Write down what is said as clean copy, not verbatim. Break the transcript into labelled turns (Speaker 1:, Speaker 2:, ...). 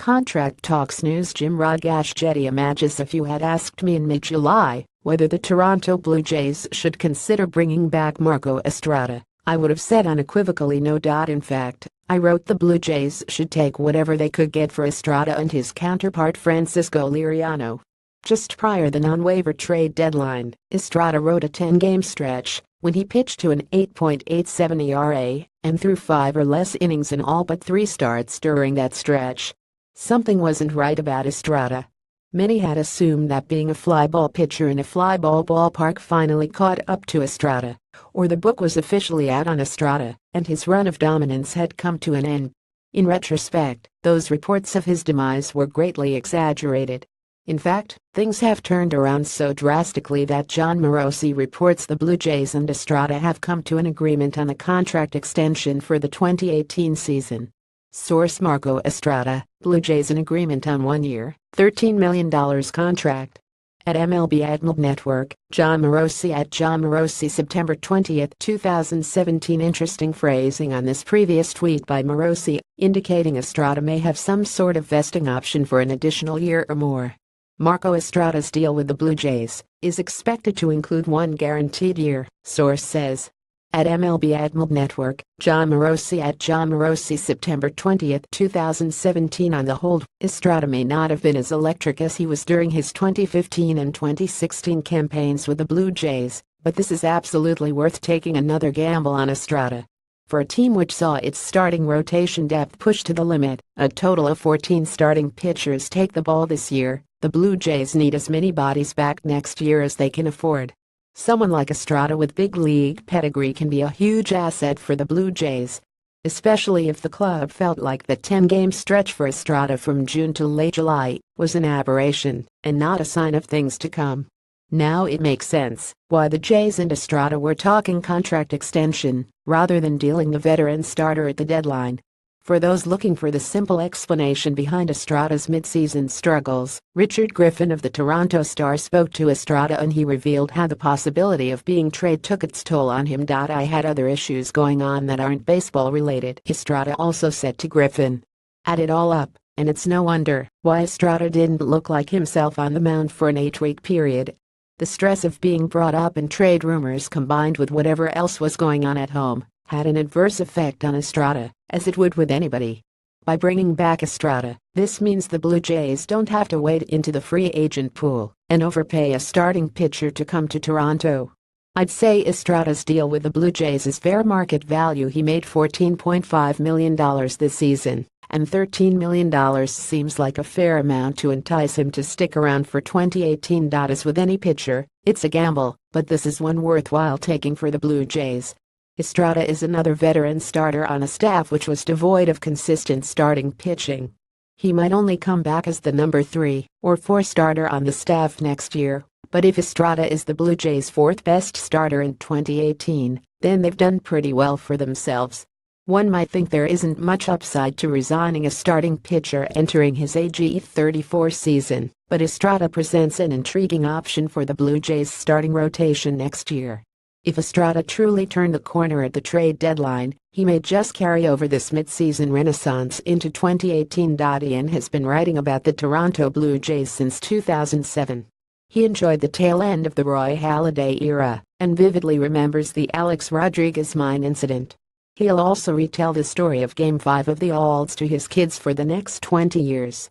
Speaker 1: Contract talks news. Jim RogashGetty. ImagesIf you had asked me in mid-July whether the Toronto Blue Jays should consider bringing back Marco Estrada, I would have said unequivocally no. In fact, I wrote the Blue Jays should take whatever they could get for Estrada and his counterpart Francisco Liriano. Just prior the non-waiver trade deadline, Estrada rode a 10-game stretch when he pitched to an 8.87 ERA and threw 5 or less innings in all but 3 starts during that stretch. Something wasn't right about Estrada. Many had assumed that being a fly ball pitcher in a fly ball ballpark finally caught up to Estrada, or the book was officially out on Estrada and his run of dominance had come to an end. In retrospect, those reports of his demise were greatly exaggerated. In fact, things have turned around so drastically that Jon Morosi reports the Blue Jays and Estrada have come to an agreement on a contract extension for the 2018 season. Source: Marco Estrada, Blue Jays an agreement on 1 year, $13 million contract. At MLB Network, Jon Morosi at Jon Morosi September 20, 2017. Interesting phrasing on this previous tweet by Morosi, indicating Estrada may have some sort of vesting option for an additional year or more. Marco Estrada's deal with the Blue Jays is expected to include 1 guaranteed year, source says. At MLB Network, Jon Morosi at Jon Morosi September 20, 2017. On the whole, Estrada may not have been as electric as he was during his 2015 and 2016 campaigns with the Blue Jays, but this is absolutely worth taking another gamble on Estrada. For a team which saw its starting rotation depth pushed to the limit, a total of 14 starting pitchers take the ball this year, the Blue Jays need as many bodies back next year as they can afford. Someone like Estrada with big league pedigree can be a huge asset for the Blue Jays, especially if the club felt like the 10-game stretch for Estrada from June to late July was an aberration and not a sign of things to come. Now it makes sense why the Jays and Estrada were talking contract extension rather than dealing the veteran starter at the deadline. For those looking for the simple explanation behind Estrada's midseason struggles, Richard Griffin of the Toronto Star spoke to Estrada and he revealed how the possibility of being traded took its toll on him. I had other issues going on that aren't baseball related, Estrada also said to Griffin. Add it all up, and it's no wonder why Estrada didn't look like himself on the mound for an 8-week period. The stress of being brought up in trade rumors combined with whatever else was going on at home had an adverse effect on Estrada, as it would with anybody. By bringing back Estrada, this means the Blue Jays don't have to wade into the free agent pool and overpay a starting pitcher to come to Toronto. I'd say Estrada's deal with the Blue Jays is fair market value. He made $14.5 million this season, and $13 million seems like a fair amount to entice him to stick around for 2018. As with any pitcher, it's a gamble, but this is one worthwhile taking for the Blue Jays. Estrada is another veteran starter on a staff which was devoid of consistent starting pitching. He might only come back as the number 3 or 4 starter on the staff next year, but if Estrada is the Blue Jays' 4th best starter in 2018, then they've done pretty well for themselves. One might think there isn't much upside to resigning a starting pitcher entering his age 34 season, but Estrada presents an intriguing option for the Blue Jays' starting rotation next year. If Estrada truly turned the corner at the trade deadline, he may just carry over this midseason renaissance into 2018. Ian has been writing about the Toronto Blue Jays since 2007. He enjoyed the tail end of the Roy Halladay era and vividly remembers the Alex Rodriguez mine incident. He'll also retell the story of Game 5 of the Alds to his kids for the next 20 years.